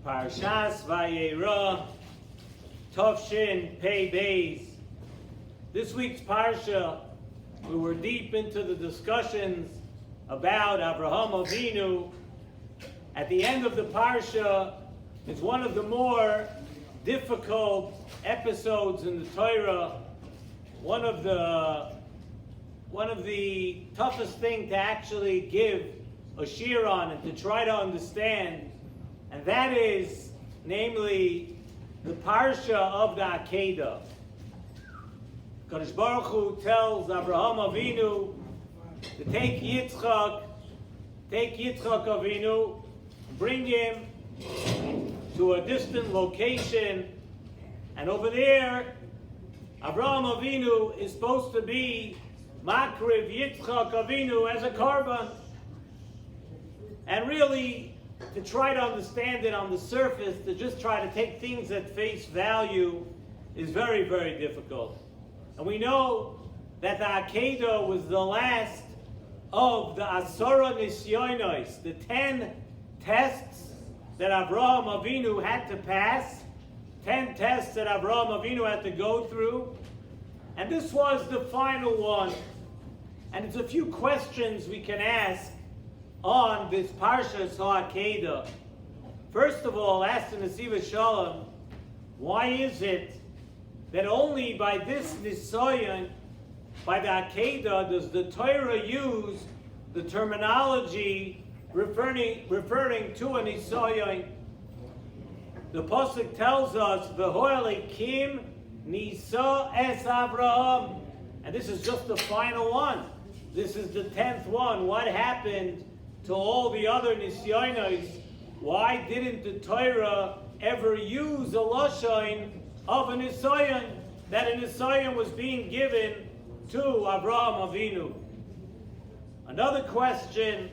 S.S.S. Vayeira, Tofshin Pei Beis. This week's parsha, we were deep into the discussions about Avraham Avinu. At the end of the parsha is one of the more difficult episodes in the Torah. One of the toughest thing to actually give a shir on and to try to understand, and that is, namely, the parsha of the Akedah. Kadosh Baruch Hu tells Avraham Avinu to take Yitzchak Avinu, bring him to a distant location, and over there, Avraham Avinu is supposed to be Makriv Yitzchak Avinu as a korban. And really, to try to understand it on the surface, to just try to take things at face value, is very, very difficult. And we know that the Akedah was the last of the Asara Nisyonos, the 10 tests that Avraham Avinu had to pass, 10 tests that Avraham Avinu had to go through. And this was the final one. And it's a few questions we can ask on this Parshas HaAkedah. First of all, ask the Nesivos Shalom, why is it that only by this Nisayon, by the Akedah, does the Torah use the terminology referring to a Nisayon? The Pasuk tells us, V'ho'elikim Nisa es Avraham. And this is just the final one. This is the 10th one. What happened to all the other Nisyonos? Why didn't the Torah ever use a lashon of a Nisayon, that a Nisayon was being given to Avraham Avinu? Another question,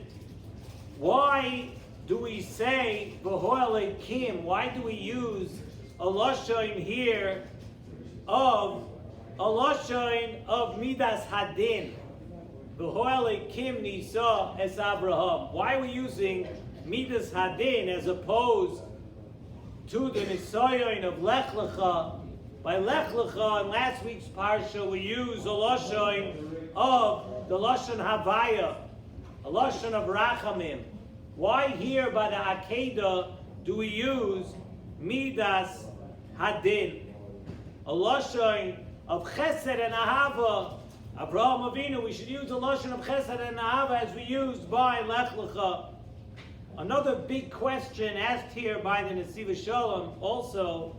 why do we say V'ho'elikim? Why do we use a lashon here of a lashon of Midas Hadin? V'ho'elikim Nisa es Avraham. Why are we using Midas Hadin as opposed to the Nisayon of Lech Lecha? By Lech Lecha, in last week's parsha, we use a lashon of the lashon Havaya, a lashon of Rachamim. Why here by the Akedah do we use Midas Hadin? A lashon of Chesed and Ahava. Avraham Avinu, we should use a lashon of Chesed and Ahava as we used by Lech Lecha. Another big question asked here by the Nesivos Shalom also,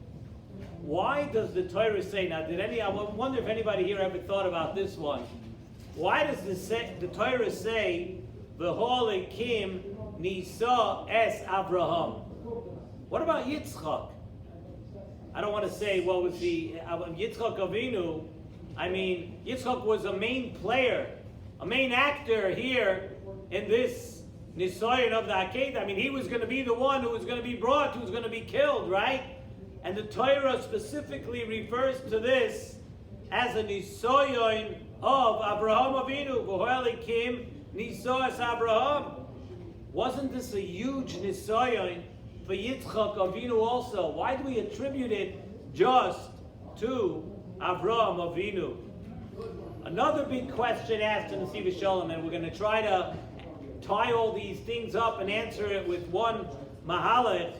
why does the Torah say, now I wonder if anybody here ever thought about this one. Why does the Torah say, V'ho'elikim Nisa es Avraham? What about Yitzchak? I don't want to say, what was Yitzchak Avinu? I mean, Yitzchak was a main player, a main actor here in this Nisayon of the Akedah. I mean, he was going to be the one who was going to be brought, who was going to be killed, right? And the Torah specifically refers to this as a Nisayon of Avraham Avinu. V'ho'elikim Nisa es Avraham. Wasn't this a huge Nisayon for Yitzchak Avinu also? Why do we attribute it just to Avraham Avinu? Another big question asked in Nesivos Shalom, and we're going to try to tie all these things up and answer it with one mahalach.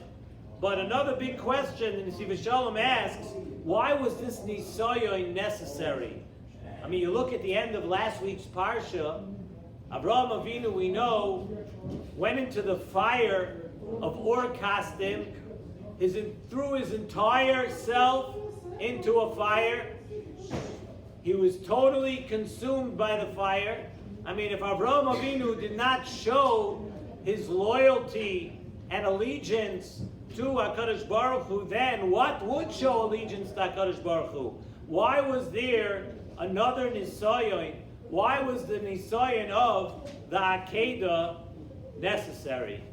But another big question in Nesivos Shalom asks, why was this Nisayon necessary? I mean, you look at the end of last week's parsha, Avraham Avinu, we know, went into the fire of Ur Kasdim, threw his entire self into a fire. He was totally consumed by the fire. I mean, if Avraham Avinu did not show his loyalty and allegiance to HaKadosh Baruch Hu, then what would show allegiance to HaKadosh Baruch Hu? Why was there another Nisayon? Why was the Nisayon of the Akedah necessary?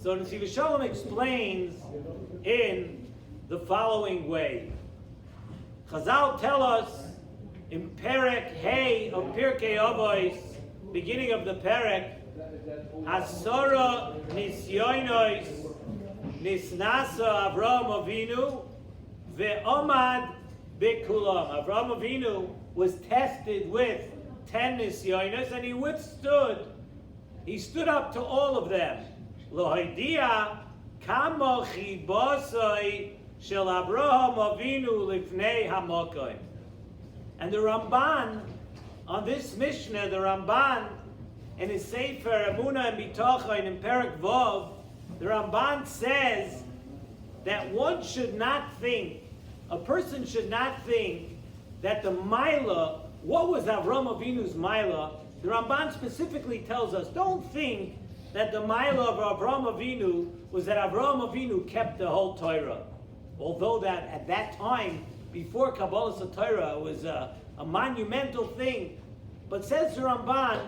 So Nesivos Shalom explains in the following way. Chazal tell us in Perek Hey of Pirkei Avos, beginning of the Perek, Asara Nisyonos Nisnasa Avraham Avinu ve'omad bikulam. Avraham Avinu was tested with 10 nisyonos, and he withstood. He stood up to all of them. Lohidia kamo chibosai shel Avraham Avinu lifnei hamokoim. And the Ramban, on this Mishnah, the Ramban, in his Sefer Emunah and Bitochain in Perek Vov, the Ramban says that one should not think, a person should not think that the Maila, what was Avraham Avinu's Maila? The Ramban specifically tells us, don't think that the Maila of Avraham Avinu was that Avraham Avinu kept the whole Torah. Although that at that time, before Kabbalah Torah, it was a monumental thing. But says the Ramban,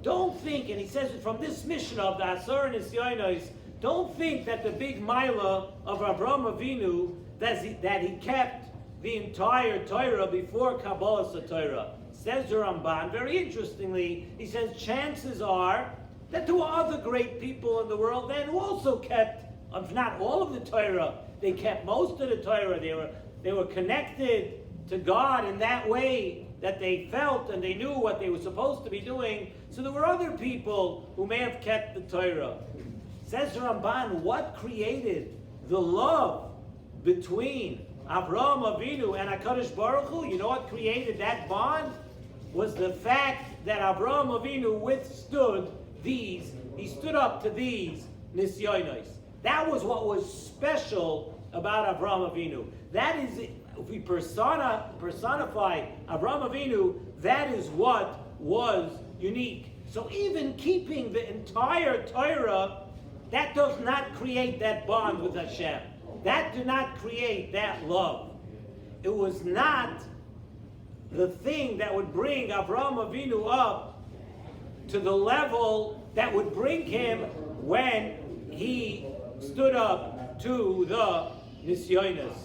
don't think, and he says it from this Mishnah of the Asar Nisyonos, don't think that the big Maila of Avraham Avinu, that he kept the entire Torah before Kabbalah Torah. Says the Ramban, very interestingly, he says chances are that there were other great people in the world then who also kept, if not all of the Torah, they kept most of the Torah. They were connected to God in that way that they felt and they knew what they were supposed to be doing. So there were other people who may have kept the Torah. Says the Ramban, what created the love between Avraham Avinu and HaKadosh Baruch Hu? You know what created that bond? Was the fact that Avraham Avinu withstood these, he stood up to these nisyonos. That was what was special about Avraham Avinu. That is, if we personify Avraham Avinu, that is what was unique. So even keeping the entire Torah, that does not create that bond with Hashem. That did not create that love. It was not the thing that would bring Avraham Avinu up to the level that would bring him when he stood up to the Nisyonos.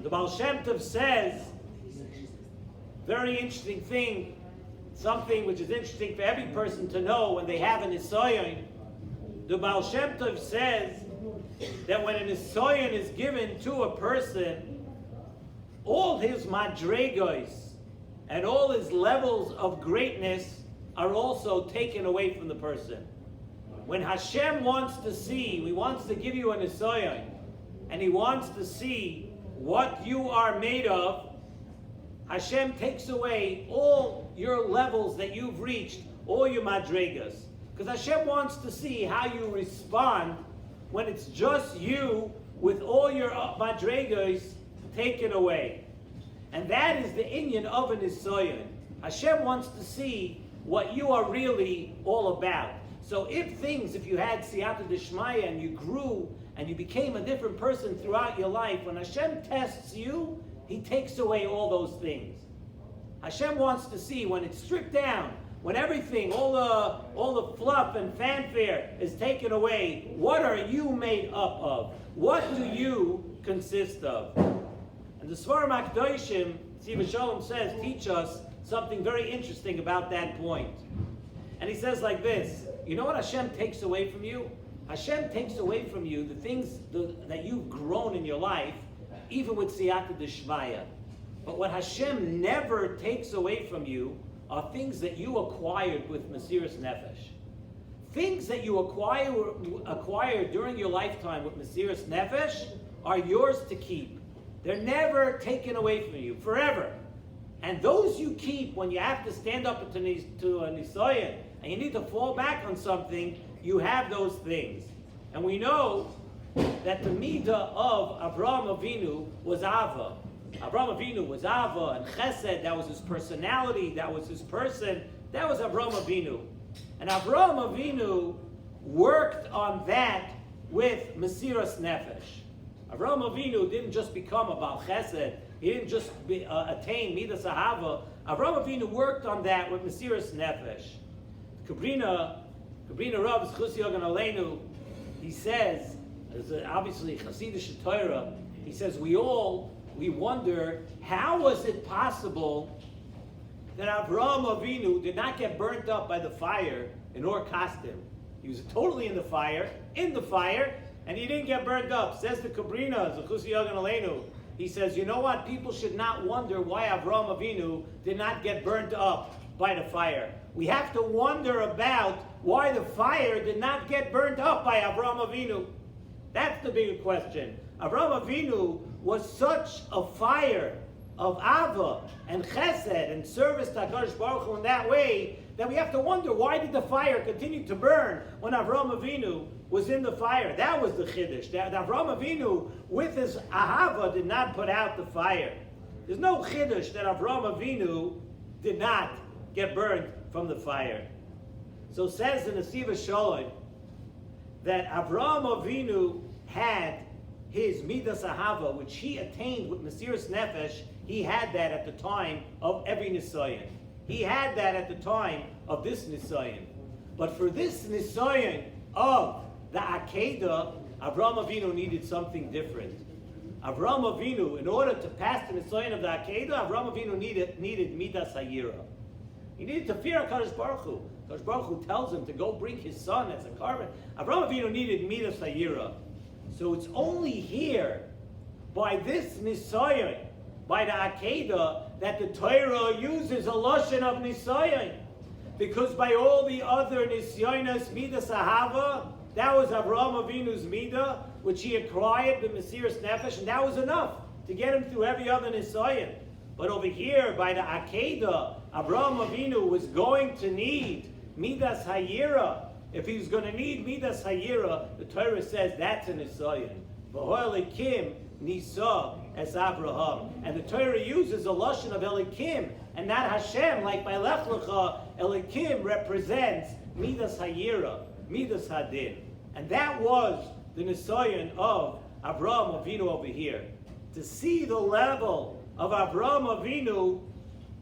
The Baal Shem Tov says, very interesting thing, something which is interesting for every person to know when they have a Nisayon. The Baal Shem Tov says that when a Nisayon is given to a person, all his madregos and all his levels of greatness are also taken away from the person. When Hashem wants to see, he wants to give you a Nisayon, and he wants to see what you are made of, Hashem takes away all your levels that you've reached, all your madregas. Because Hashem wants to see how you respond when it's just you with all your madregas taken away. And that is the inyan of an Nisayon. Hashem wants to see what you are really all about. So if you had siyata d'shmaya and you grew and you became a different person throughout your life, when Hashem tests you, he takes away all those things. Hashem wants to see when it's stripped down, when everything, all the fluff and fanfare is taken away, what are you made up of? What do you consist of? And the Svarim HaKadoshim, Nesivos Shalom says, teach us something very interesting about that point. And he says like this, you know what Hashem takes away from you? Hashem takes away from you the things that you've grown in your life, even with siyata d'shmaya. But what Hashem never takes away from you are things that you acquired with Mesiras Nefesh. Things that you acquired during your lifetime with Mesiras Nefesh are yours to keep. They're never taken away from you, forever. And those you keep when you have to stand up to a Nisayon and you need to fall back on something, you have those things. And we know that the midah of Avraham Avinu was Ava. Avraham Avinu was Ava and Chesed, that was his personality, that was his person, that was Avraham Avinu. And Avraham Avinu worked on that with Mesiras Nefesh. Avraham Avinu didn't just become a Baal Chesed, he didn't just attain Midas Ahava. Avraham Avinu worked on that with Mesiras Nefesh. Kabrina Rav Zchus Yogan Aleinu, he says, obviously Chassidish Torah, he says we wonder, how was it possible that Avraham Avinu did not get burnt up by the fire in Or Kasdim? He was totally in the fire, and he didn't get burned up. Says the Kabrina, Zechusi Yogan Aleinu. He says, you know what? People should not wonder why Avraham Avinu did not get burned up by the fire. We have to wonder about why the fire did not get burned up by Avraham Avinu. That's the bigger question. Avraham Avinu was such a fire of Ava and Chesed and service to HaKadosh Baruch Hu in that way that we have to wonder, why did the fire continue to burn when Avraham Avinu was in the fire? That was the Chiddush. That Avraham Avinu, with his Ahava, did not put out the fire. There's no Chiddush that Avraham Avinu did not get burned from the fire. So it says in Nesivos Shalom that Avraham Avinu had his Midas Ahava, which he attained with Mesiras Nefesh. He had that at the time of every Nisayan. He had that at the time of this Nisayan. But for this Nisayan of the Akedah, Avraham Avinu needed something different. Avraham Avinu, in order to pass the Nisayan of the Akedah, Avraham Avinu needed Midas Hayira. He needed to fear HaKadosh Baruch Hu. HaKadosh Baruch Hu tells him to go bring his son as a carbon. Avraham Avinu needed Midas Hayira. So it's only here, by this Nisayan, by the Akedah, that the Torah uses a lashon of Nisayan. Because by all the other Nisyanas, Midas Ahava, that was Avraham Avinu's Midah, which he acquired the Mesiras Nefesh, and that was enough to get him through every other Nisayan. But over here, by the Akedah, Avraham Avinu was going to need Midas Hayira. If he was going to need Midas Hayira, the Torah says that's a Nisayan. V'ho'elikim Nisa as Abraham. And the Torah uses a lashon of Elikim and not Hashem, like by Lech Lecha. Elikim represents Midas Hayira, Midas Hadin. And that was the Nisayan of Avraham Avinu over here. To see the level of Avraham Avinu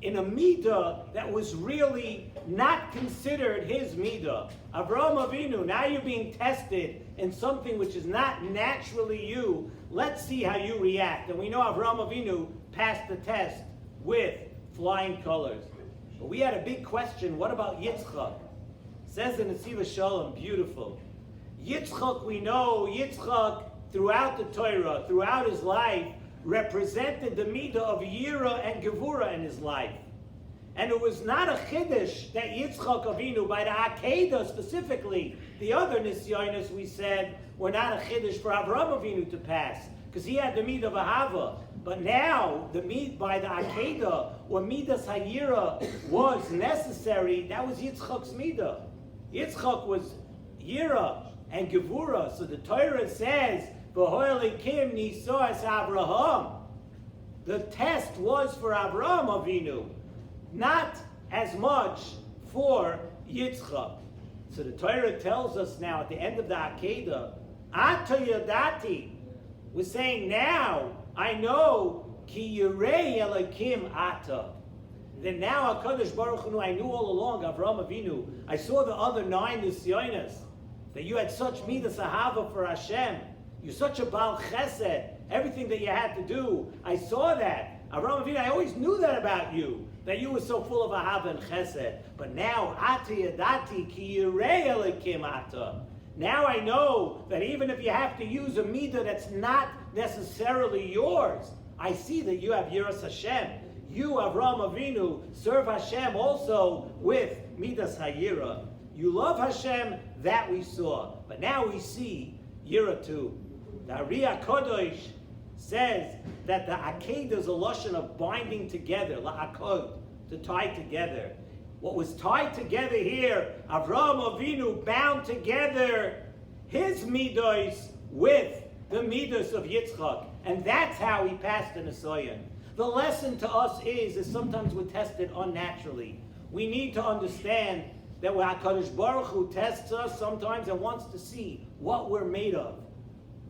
in a midah that was really not considered his midah. Avraham Avinu, now you're being tested in something which is not naturally you. Let's see how you react. And we know Avraham Avinu passed the test with flying colors. But we had a big question. What about Yitzchak? It says in Nesivos Shalom, beautiful. Yitzchak, we know, Yitzchak throughout the Torah, throughout his life, represented the midah of Yira and Gevura in his life. And it was not a chiddush that Yitzchak Avinu, by the Akedah specifically, the other Nisyanis we said were not a chiddush for Avraham Avinu to pass, because he had the midah of Ahava. But now, the midah by the Akedah, or Midas Hayira, was necessary. That was Yitzchak's midah. Yitzchak was Yira and Gevura. So the Torah says, V'ho'elikim Nisa es Abraham. The test was for Avraham Avinu, not as much for Yitzchak. So the Torah tells us now at the end of the Akedah, Ata Yadati, we're saying now, I know, Ki Yirei Elikim Ata. Then now HaKadosh Baruch Hu, I knew all along, Avraham Avinu, I saw the other 9 Nisyonis, that you had such Midas Ahava for Hashem. You're such a Baal Chesed. Everything that you had to do, I saw that. Avraham Avinu, I always knew that about you, that you were so full of Ahava and Chesed. But now, Ata Yadati Ki Yirei Elikim Ata. Now I know that even if you have to use a midah that's not necessarily yours, I see that you have Yiras Hashem. You, Avraham Avinu, serve Hashem also with Midas Hayira. You love Hashem, that we saw. But now we see Yira too. The Ari Kodesh says that the Akedah is a lashon of binding together, la'akod, to tie together. What was tied together here, Avraham Avinu bound together his midos with the midos of Yitzchak. And that's how he passed the Nisayan. The lesson to us is sometimes we're tested unnaturally. We need to understand that when HaKadosh Baruch Hu tests us sometimes and wants to see what we're made of,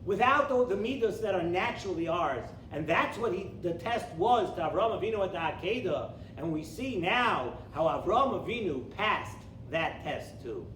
without the midos that are naturally ours. And that's what the test was to Avraham Avinu at the Akedah. And we see now how Avraham Avinu passed that test too.